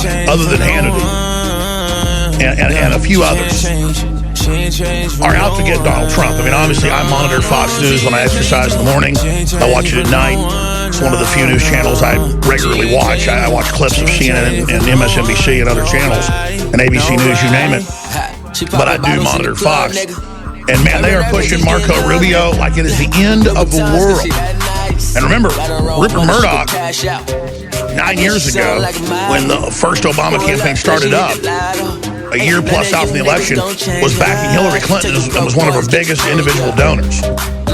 everybody, other than Hannity and a few others, are out to get Donald Trump. I mean, obviously, I monitor Fox News when I exercise in the morning. I watch it at night. It's one of the few news channels I regularly watch. I watch clips of CNN and MSNBC and other channels, and ABC News, you name it. But I do monitor Fox. And man, they are pushing Marco Rubio like it is the end of the world. And remember, Rupert Murdoch, 9 years ago, when the first Obama campaign started up, a year plus out from the election, was backing Hillary Clinton and was one of her biggest individual donors.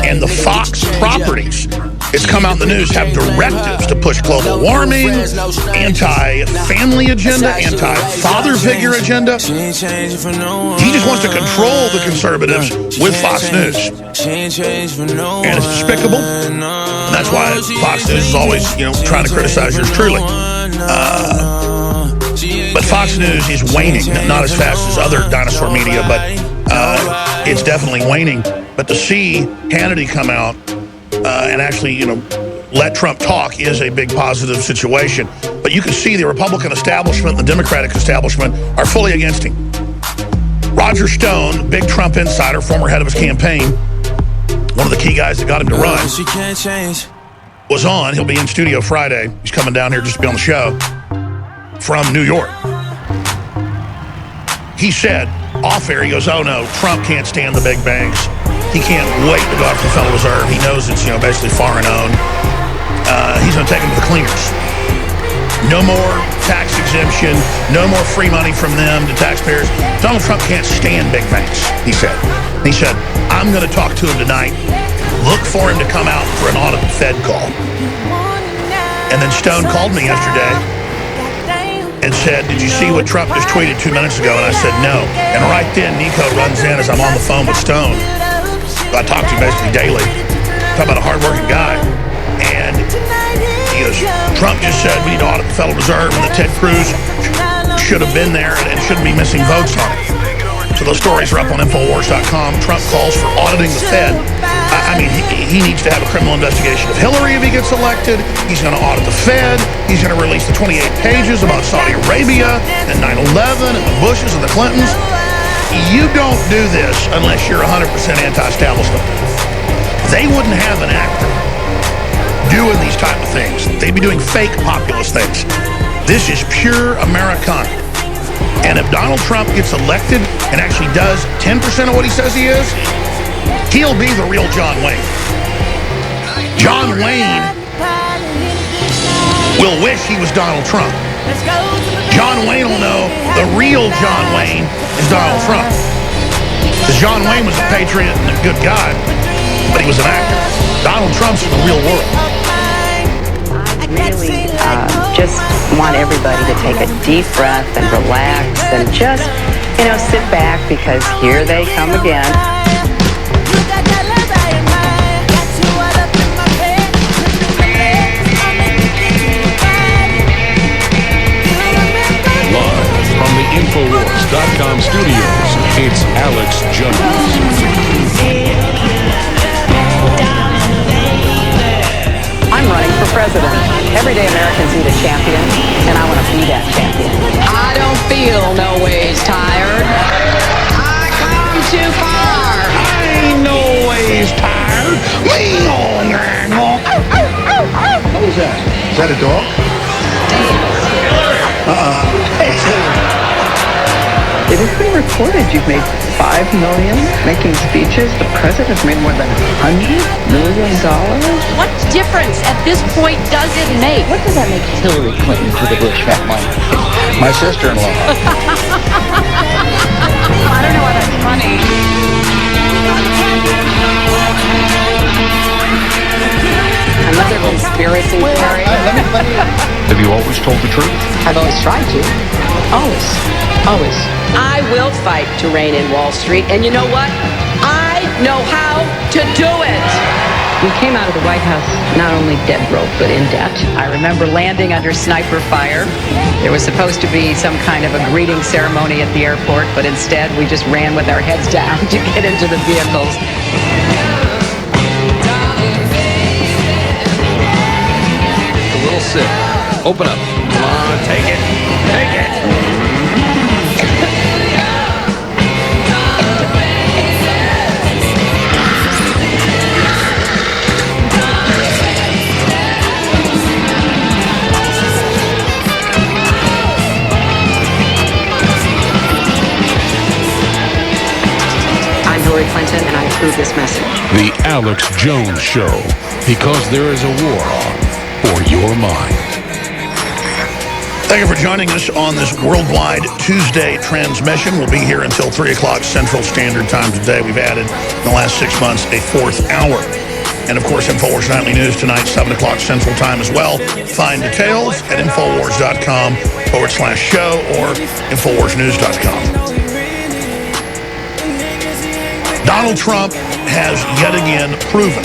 And the Fox properties, it's come out in the news, have directives to push global warming, anti-family agenda, anti-father figure agenda. He just wants to control the conservatives with Fox News. And it's despicable. And that's why Fox News is always, trying to criticize yours truly. But Fox News is waning, not as fast as other dinosaur media, but it's definitely waning. But to see Hannity come out and actually, let Trump talk is a big positive situation. But you can see the Republican establishment and the Democratic establishment are fully against him. Roger Stone, big Trump insider, former head of his campaign, one of the key guys that got him to run, was on. He'll be in studio Friday. He's coming down here just to be on the show from New York. He said, off air, he goes, oh no, Trump can't stand the big banks. He can't wait to go after the Federal Reserve. He knows it's, basically foreign owned. He's going to take them to the cleaners. No more tax exemption, no more free money from them to taxpayers. Donald Trump can't stand big banks, he said. He said, I'm going to talk to him tonight. Look for him to come out for an audited Fed call. And then Stone called me yesterday and said, did you see what Trump just tweeted 2 minutes ago? And I said, no. And right then, Nico runs in as I'm on the phone with Stone. I talk to him basically daily. Talk about a hardworking guy. And he goes, Trump just said we need to audit the Federal Reserve and that Ted Cruz should have been there and shouldn't be missing votes on it. So those stories are up on Infowars.com. Trump calls for auditing the Fed. I mean, he needs to have a criminal investigation of Hillary if he gets elected. He's going to audit the Fed. He's going to release the 28 pages about Saudi Arabia and 9/11 and the Bushes and the Clintons. You don't do this unless you're 100% anti-establishment. They wouldn't have an actor doing these type of things. They'd be doing fake populist things. This is pure Americana. And if Donald Trump gets elected and actually does 10% of what he says he is, he'll be the real John Wayne. John Wayne will wish he was Donald Trump. John Wayne will know the real John Wayne is Donald Trump. Because John Wayne was a patriot and a good guy, but he was an actor. Donald Trump's in the real world. I really just want everybody to take a deep breath and relax and just, sit back because here they come again. Infowars.com studios, it's Alex Jones. I'm running for president. Everyday Americans need a champion, and I want to be that champion. I don't feel no ways tired. I come too far. I ain't no ways tired. What was that? Is that a dog? It has been reported you've made $5 million making speeches. The president's made more than $100 million. What difference at this point does it make? What does that make Hillary Clinton to the Bush family? My sister-in-law. I don't know why that's funny. Another conspiracy theory. Have you always told the truth? I've always tried to. Always. Always. I will fight to reign in Wall Street, and you know what? I know how to do it. We came out of the White House not only dead broke, but in debt. I remember landing under sniper fire. There was supposed to be some kind of a greeting ceremony at the airport, but instead we just ran with our heads down to get into the vehicles. A little sick. Open up. Come on, take it. Take it. approve this message. The Alex Jones Show, because there is a war on for your mind. Thank you for joining us on this worldwide Tuesday transmission. We'll be here until 3 o'clock Central Standard Time today. We've added in the last 6 months a 4th hour. And, of course, InfoWars Nightly News tonight, 7 o'clock Central Time as well. Find details at Infowars.com/show or InfoWarsNews.com. Donald Trump has yet again proven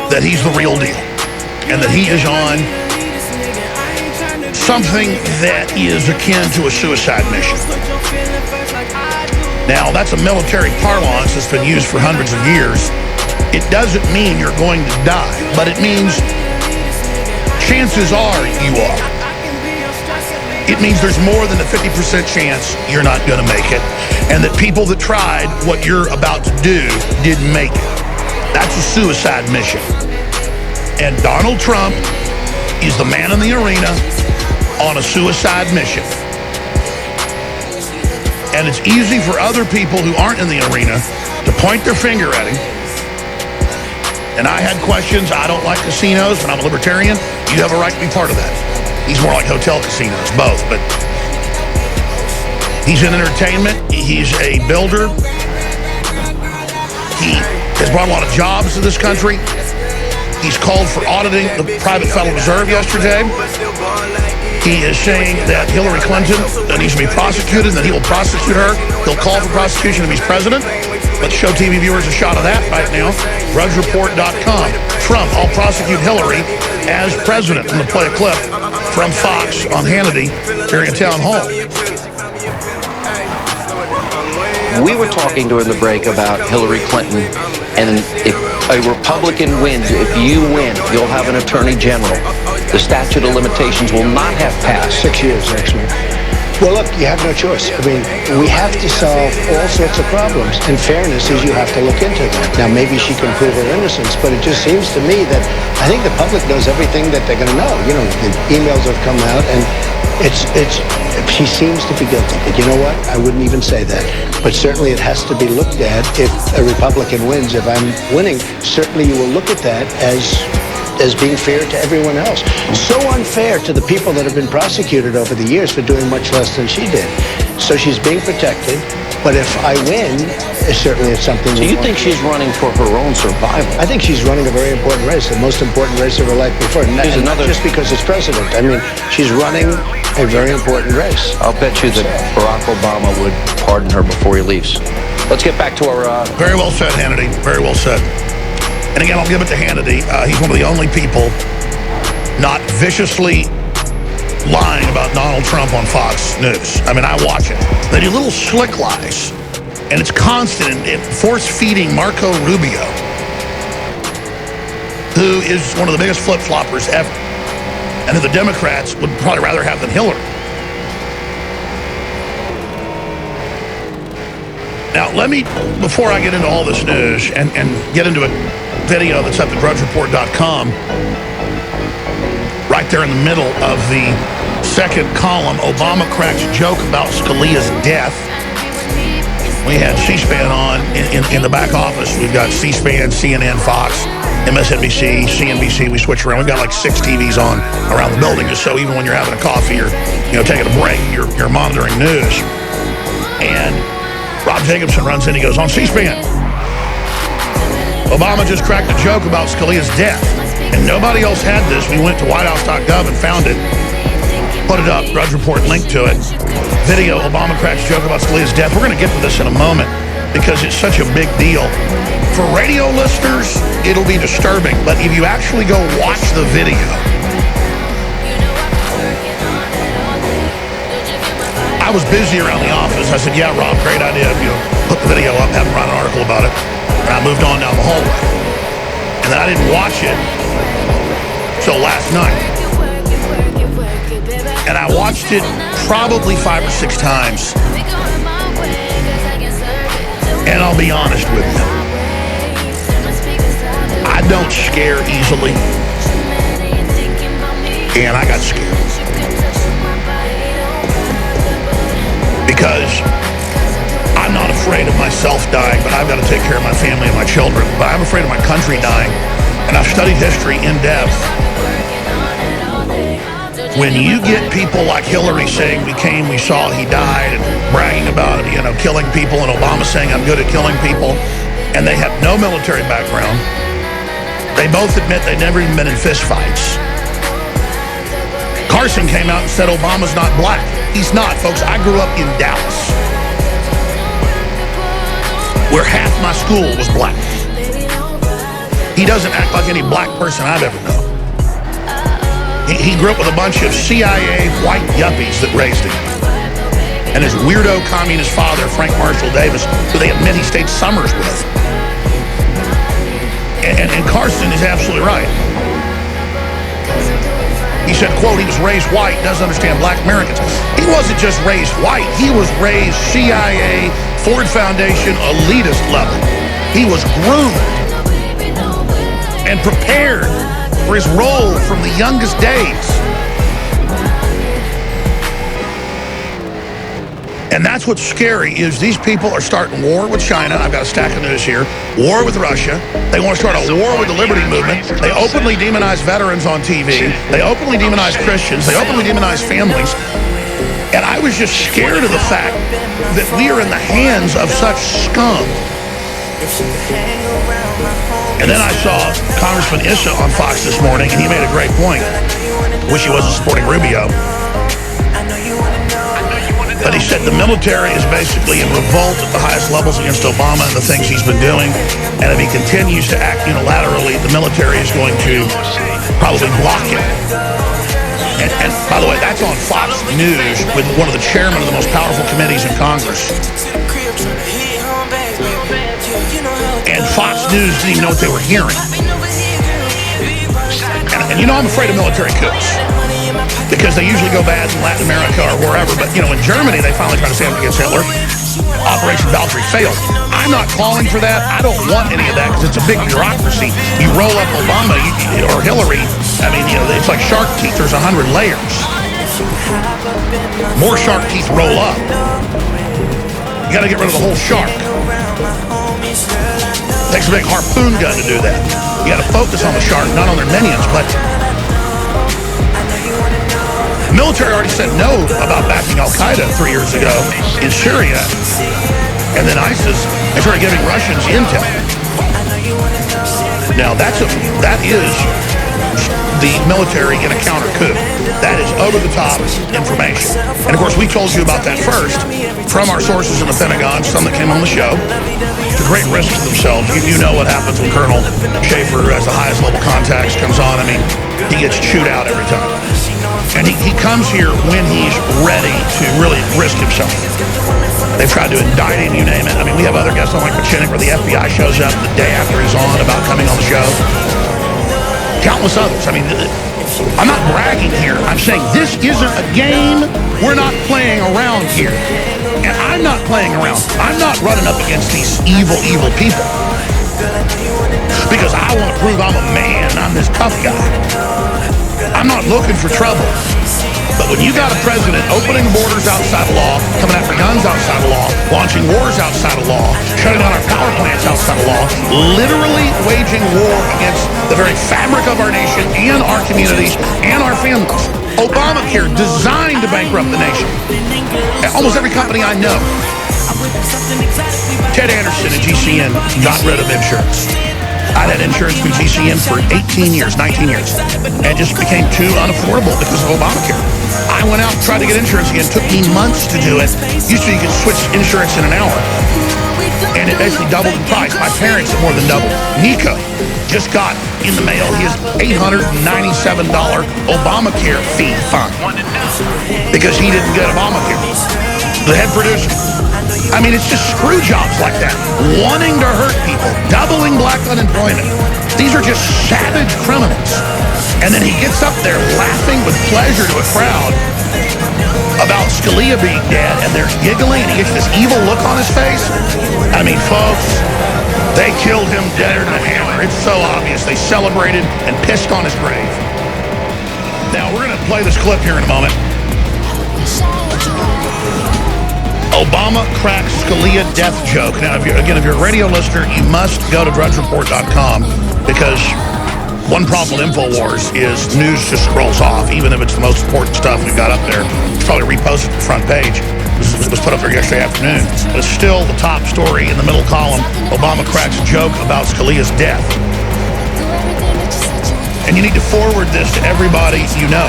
that he's the real deal and that he is on something that is akin to a suicide mission. Now, that's a military parlance that's been used for hundreds of years. It doesn't mean you're going to die, but it means chances are you are. It means there's more than a 50% chance you're not going to make it, and that people that tried what you're about to do didn't make it. That's a suicide mission. And Donald Trump is the man in the arena on a suicide mission. And it's easy for other people who aren't in the arena to point their finger at him. And I had questions. I don't like casinos, and I'm a libertarian. You have a right to be part of that. He's more like hotel casinos, both. But he's in entertainment. He's a builder. He has brought a lot of jobs to this country. He's called for auditing the private Federal Reserve yesterday. He is saying that Hillary Clinton needs to be prosecuted and that he will prosecute her. He'll call for prosecution if he's president. Let's show TV viewers a shot of that right now. RudgeReport.com. Trump, I'll prosecute Hillary as president. I'm going to play a clip from Fox on Hannity during a town hall. We were talking during the break about Hillary Clinton, and if a Republican wins, if you win, you'll have an attorney general. The statute of limitations will not have passed. 6 years, actually. Well, look, you have no choice. I mean, we have to solve all sorts of problems. And fairness is you have to look into them. Now, maybe she can prove her innocence, but it just seems to me that I think the public knows everything that they're going to know. You know, the emails have come out, and she seems to be guilty. But you know what? I wouldn't even say that. But certainly it has to be looked at if a Republican wins. If I'm winning, certainly you will look at that as being fair to everyone else. So unfair to the people that have been prosecuted over the years for doing much less than she did. So she's being protected, but if I win, certainly it's something... So you think she's running for her own survival? I think she's running a very important race, the most important race of her life before. And not just because it's president. I mean, she's running a very important race. I'll bet you that Barack Obama would pardon her before he leaves. Let's get back to our... Very well said, Hannity. Very well said. And again, I'll give it to Hannity. He's one of the only people not viciously lying about Donald Trump on Fox News. I mean, I watch it. They do little slick lies, and it's constant in force-feeding Marco Rubio, who is one of the biggest flip-floppers ever, and who the Democrats would probably rather have than Hillary. Now, let me, before I get into all this news and get into a video that's up at DevilReverseSN.com, right there in the middle of the second column, Obama cracks joke about Scalia's death. We had C-SPAN on in the back office. We've got C-SPAN, CNN, Fox, MSNBC, CNBC. We switch around. We've got like 6 TVs on around the building, just so even when you're having a coffee or taking a break, you're monitoring news. And Rob Jacobson runs in, he goes, on C-SPAN, Obama just cracked a joke about Scalia's death. And nobody else had this. We went to whitehouse.gov and found it. Put it up, Drudge Report, link to it. Video, Obama cracks joke about Scalia's death. We're going to get to this in a moment because it's such a big deal. For radio listeners, it'll be disturbing. But if you actually go watch the video, I was busy around the office. I said, yeah, Rob, great idea. Put the video up, have him write an article about it. And I moved on down the hallway. And then I didn't watch it till last night. And I watched it probably 5 or 6 times. And I'll be honest with you. I don't scare easily. And I got scared. Because I'm not afraid of myself dying, but I've got to take care of my family and my children. But I'm afraid of my country dying. And I've studied history in depth. When you get people like Hillary saying we came, we saw, he died, and bragging about, killing people, and Obama saying I'm good at killing people, and they have no military background. They both admit they've never even been in fistfights. Carson came out and said Obama's not black. He's not, folks. I grew up in Dallas, where half my school was black. He doesn't act like any black person I've ever known. He grew up with a bunch of CIA white yuppies that raised him. And his weirdo communist father, Frank Marshall Davis, who they admit he stayed summers with. And Carson is absolutely right. He said, quote, he was raised white, doesn't understand black Americans. He wasn't just raised white. He was raised CIA, Ford Foundation, elitist level. He was groomed and prepared for his role from the youngest days. And that's what's scary, is these people are starting war with China. I've got a stack of news here. War with Russia. They want to start a war with the Liberty Movement. They openly demonize veterans on TV. They openly demonize Christians. They openly demonize families. And I was just scared of the fact that we are in the hands of such scum. And then I saw Congressman Issa on Fox this morning, and he made a great point. Wish he wasn't supporting Rubio. But he said the military is basically in revolt at the highest levels against Obama and the things he's been doing. And if he continues to act unilaterally, the military is going to probably block him. And by the way, that's on Fox News with one of the chairmen of the most powerful committees in Congress. And Fox News didn't even know what they were hearing. And I'm afraid of military coups, because they usually go bad in Latin America or wherever. But, in Germany, they finally tried to stand up against Hitler. Operation Valkyrie failed. I'm not calling for that. I don't want any of that, because it's a big bureaucracy. You roll up Obama or Hillary, it's like shark teeth. There's 100 layers. More shark teeth roll up. You got to get rid of the whole shark. Takes a big harpoon gun to do that. You got to focus on the shark, not on their minions. But the military already said no about backing Al-Qaeda 3 years ago in Syria. And then ISIS, they started giving Russians intel. Now, that is the military in a counter coup. That is over-the-top information. And, of course, we told you about that first from our sources in the Pentagon, some that came on the show. It's a great risk to themselves. You know what happens when Colonel Schaefer, who has the highest level contacts, comes on. He gets chewed out every time. And he comes here when he's ready to really risk himself. They've tried to indict him, you name it. We have other guests on like Pachinik where the FBI shows up the day after he's on about coming on the show. Countless others. I'm not bragging here. I'm saying this isn't a game. We're not playing around here. And I'm not playing around. I'm not running up against these evil, evil people, because I want to prove I'm a man. I'm this tough guy. I'm not looking for trouble. But when you got a president opening borders outside of law, coming after guns outside of law, launching wars outside of law, shutting down our power plants outside of law, literally waging war against the very fabric of our nation and our communities and our families. Obamacare designed to bankrupt the nation. Almost every company I know. Ted Anderson at GCN got rid of insurance. I'd had insurance through GCN for 18 years, 19 years, and just became too unaffordable because of Obamacare. I went out and tried to get insurance again. It took me months to do it. Used to, you could switch insurance in an hour. And it basically doubled in price. My parents have more than doubled. Nico just got in the mail his $897 Obamacare fee fine because he didn't get Obamacare. The head producer. It's just screw jobs like that, wanting to hurt people, doubling black unemployment. These are just savage criminals. And then he gets up there laughing with pleasure to a crowd about Scalia being dead, and they're giggling, and he gets this evil look on his face. Folks, they killed him deader than a hammer. It's so obvious. They celebrated and pissed on his grave. Now, we're going to play this clip here in a moment. Obama cracks Scalia death joke. Now, if you're a radio listener, you must go to drudgereport.com because one problem with InfoWars is news just scrolls off, even if it's the most important stuff we've got up there. It's probably reposted to the front page. It was put up there yesterday afternoon. But it's still the top story in the middle column. Obama cracks a joke about Scalia's death. And you need to forward this to everybody you know.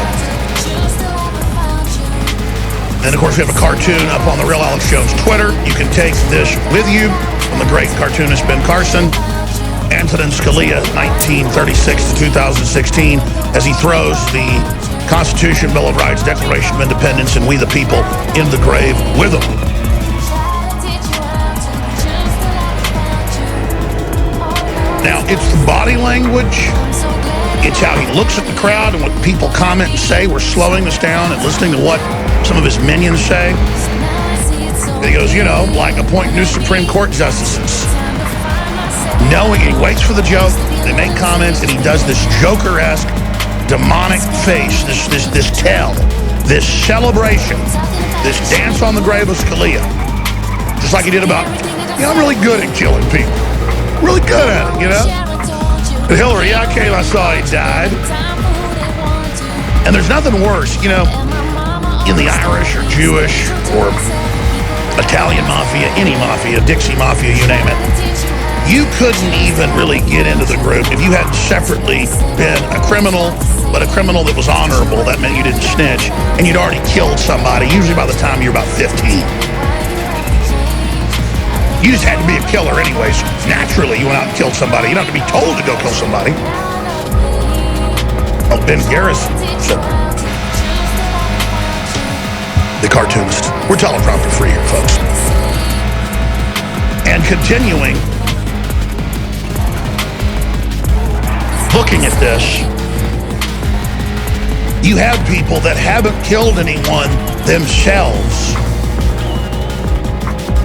And, of course, we have a cartoon up on the Real Alex Jones Twitter. You can take this with you from the great cartoonist Ben Carson. Antonin Scalia, 1936 to 2016, as he throws the Constitution, Bill of Rights, Declaration of Independence, and We the People in the grave with him. Now, it's the body language. It's how he looks at the crowd and what people comment and say. We're slowing this down and listening to what some of his minions say. And he goes, you know, like appoint new Supreme Court justices. Knowing he waits for the joke, they make comments, and he does this Joker-esque, demonic face, this tell, this celebration, this dance on the grave of Scalia. Just like he did about, you know, I'm really good at killing people. Really good at it, you know? But Hillary, I came, I saw he died. And there's nothing worse, you know, in the Irish or Jewish or Italian mafia, any mafia, Dixie mafia, you name it. You couldn't even really get into the group if you had separately been a criminal, but a criminal that was honorable. That meant you didn't snitch, and you'd already killed somebody, usually by the time you're about 15. You just had to be a killer anyways. Naturally, you went out and killed somebody. You don't have to be told to go kill somebody. Oh, Ben Garrison said, the cartoonist. We're teleprompter free here, folks. And continuing, looking at this, you have people that haven't killed anyone themselves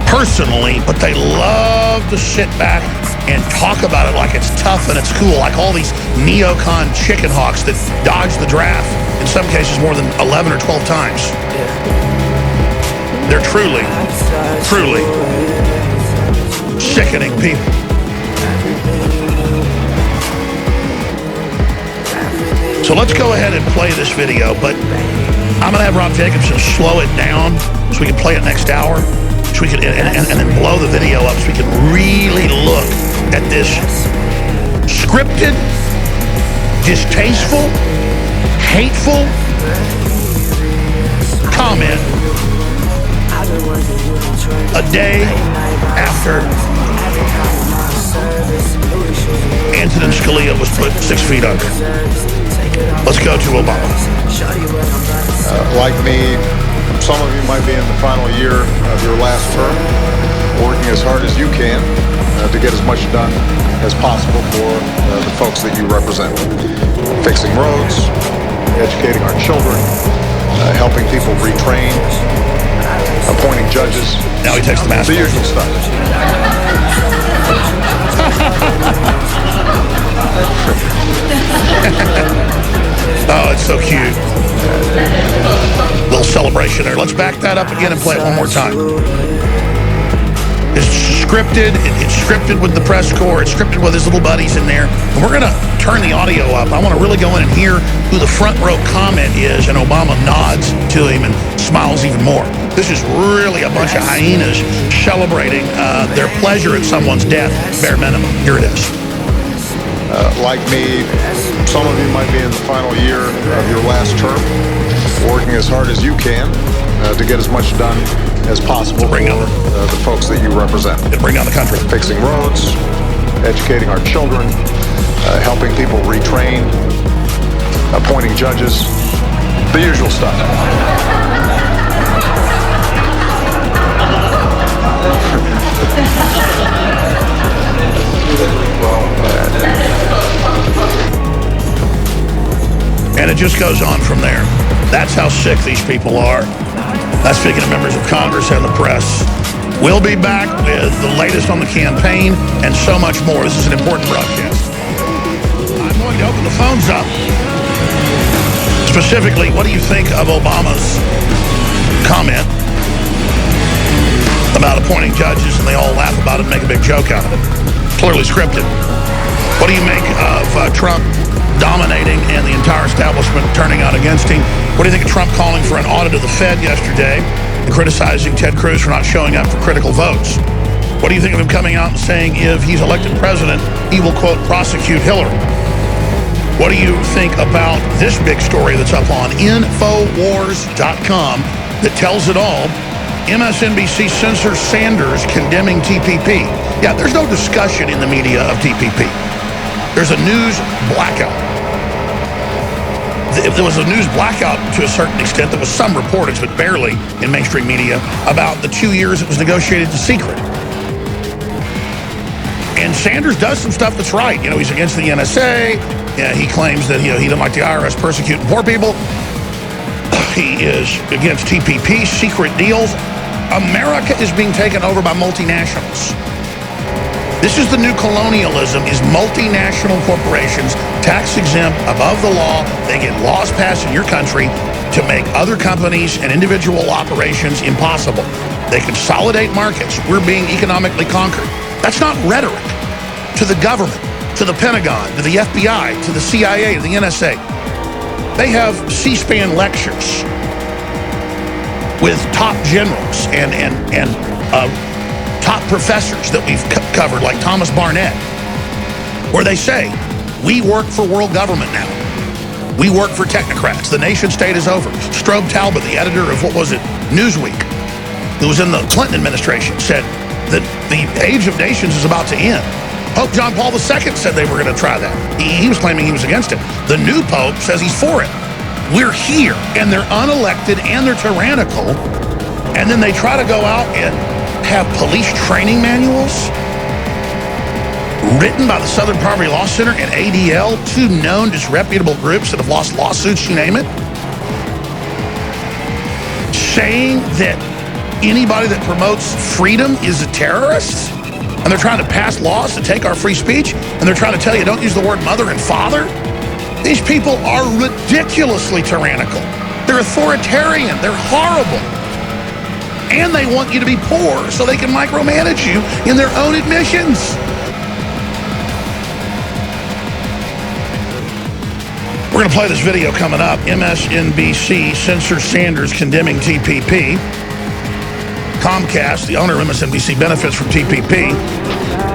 personally, but they love to sit back and talk about it like it's tough and it's cool, like all these neocon chicken hawks that dodge the draft, in some cases more than 11 or 12 times. They're truly, truly sickening people. So let's go ahead and play this video, but I'm going to have Rob Jacobson slow it down so we can play it next hour, so we can, and then blow the video up so we can really look at this scripted, distasteful, hateful comment a day after Antonin Scalia was put 6 feet under. Let's go to Obama. Like me, some of you might be in the final year of your last term, working as hard as you can to get as much done as possible for the folks that you represent. Fixing roads, educating our children, helping people retrain, appointing judges. Now he takes the mask. The usual stuff. Oh, it's so cute. Little celebration there. Let's back that up again and play it one more time. It's scripted. It's scripted with the press corps. It's scripted with his little buddies in there. And we're going to turn the audio up. I want to really go in and hear who the front row comment is, and Obama nods to him and smiles even more. This is really a bunch of hyenas celebrating their pleasure at someone's death, bare minimum. Here it is. Like me, some of you might be in the final year of your last term, working as hard as you can to get as much done as possible for the folks that you represent. Bring down the country. Fixing roads, educating our children, helping people retrain, appointing judges, the usual stuff. And it just goes on from there. That's how sick these people are. That's speaking of members of Congress and the press. We'll be back with the latest on the campaign and so much more. This is an important broadcast. I'm going to open the phones up. Specifically, what do you think of Obama's comment? appointing judges, and they all laugh about it and make a big joke out of it. Clearly scripted. What do you make of Trump dominating and the entire establishment turning out against him? What do you think of Trump calling for an audit of the Fed yesterday and criticizing Ted Cruz for not showing up for critical votes? What do you think of him coming out and saying if he's elected president, he will, quote, prosecute Hillary? What do you think about this big story that's up on Infowars.com that tells it all? MSNBC censors Sanders condemning TPP. Yeah, there's no discussion in the media of TPP. There's a news blackout. There was a news blackout to a certain extent. There was some reportage, but barely in mainstream media, about the 2 years it was negotiated in secret. And Sanders does some stuff that's right. You know, he's against the NSA. Yeah, he claims that, you know, he doesn't like the IRS persecuting poor people. He is against TPP, secret deals. America is being taken over by multinationals. This is the new colonialism, is multinational corporations, tax exempt, above the law. They get laws passed in your country to make other companies and individual operations impossible. They consolidate markets. We're being economically conquered. That's not rhetoric. To the government, to the Pentagon, to the FBI, to the CIA, to the NSA. They have C-SPAN lectures with top generals and top professors that we've covered, like Thomas Barnett, where they say, we work for world government now. We work for technocrats. The nation state is over. Strobe Talbot, the editor of, what was it, Newsweek, who was in the Clinton administration, said that the age of nations is about to end. Pope John Paul II said they were going to try that. He was claiming he was against it. The new Pope says he's for it. We're here, and they're unelected, and they're tyrannical, and then they try to go out and have police training manuals written by the Southern Poverty Law Center and ADL, two known disreputable groups that have lost lawsuits, you name it, saying that anybody that promotes freedom is a terrorist, and they're trying to pass laws to take our free speech, and they're trying to tell you don't use the word mother and father. These people are ridiculously tyrannical. They're authoritarian. They're horrible. And they want you to be poor so they can micromanage you in their own admissions. We're going to play this video coming up. MSNBC censors Sanders condemning TPP. Comcast, the owner of MSNBC, benefits from TPP.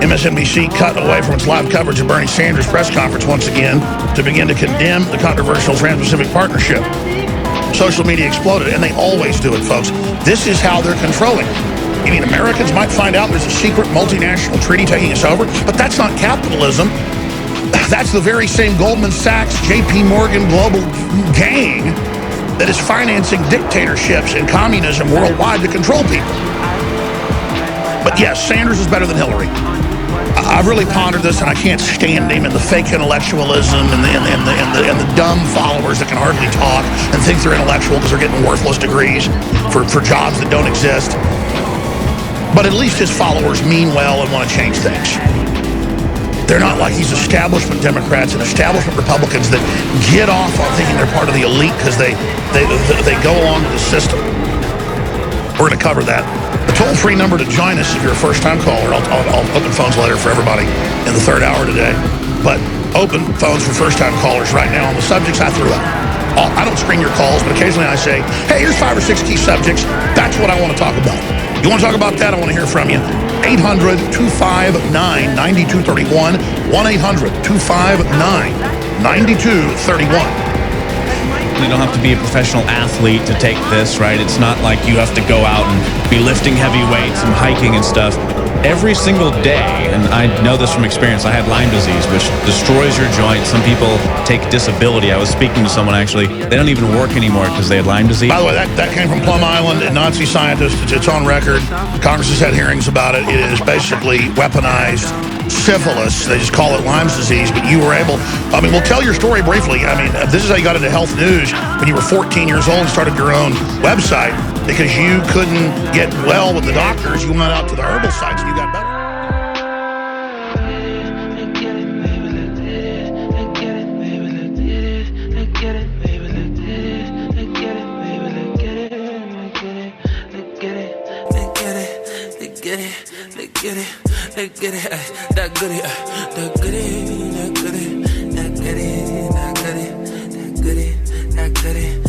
MSNBC cut away from its live coverage of Bernie Sanders' press conference once again to begin to condemn the controversial Trans-Pacific Partnership. Social media exploded, and they always do it, folks. This is how they're controlling. I mean, Americans might find out there's a secret multinational treaty taking us over, but that's not capitalism. That's the very same Goldman Sachs, JP Morgan global gang that is financing dictatorships and communism worldwide to control people. But yes, Sanders is better than Hillary. I've really pondered this, and I can't stand him and the fake intellectualism and the dumb followers that can hardly talk and think they're intellectual because they're getting worthless degrees for jobs that don't exist. But at least his followers mean well and want to change things. They're not like these establishment Democrats and establishment Republicans that get off on thinking they're part of the elite because they go along with the system. We're going to cover that. The toll-free number to join us if you're a first-time caller. I'll open phones later for everybody in the third hour today. But open phones for first-time callers right now on the subjects I threw out. I don't screen your calls, but occasionally I say, hey, here's 5 or 6 key subjects. That's what I want to talk about. You want to talk about that? I want to hear from you. 800-259-9231. 1-800-259-9231. You don't have to be a professional athlete to take this, right? It's not like you have to go out and be lifting heavy weights and hiking and stuff. Every single day, and I know this from experience, I had Lyme disease, which destroys your joints. Some people take disability. I was speaking to someone, actually. They don't even work anymore because they had Lyme disease. By the way, that came from Plum Island and Nazi scientists. It's on record. Congress has had hearings about it. It is basically weaponized syphilis. They just call it Lyme's disease, but you were able, I mean, we'll tell your story briefly. I mean, this is how you got into health news when you were 14 years old and started your own website because you couldn't get well with the doctors. You went out to the herbal sites and you got better. get it, that get it, that goody, that goody, that goody, that goody, that goody, that goody, that goody.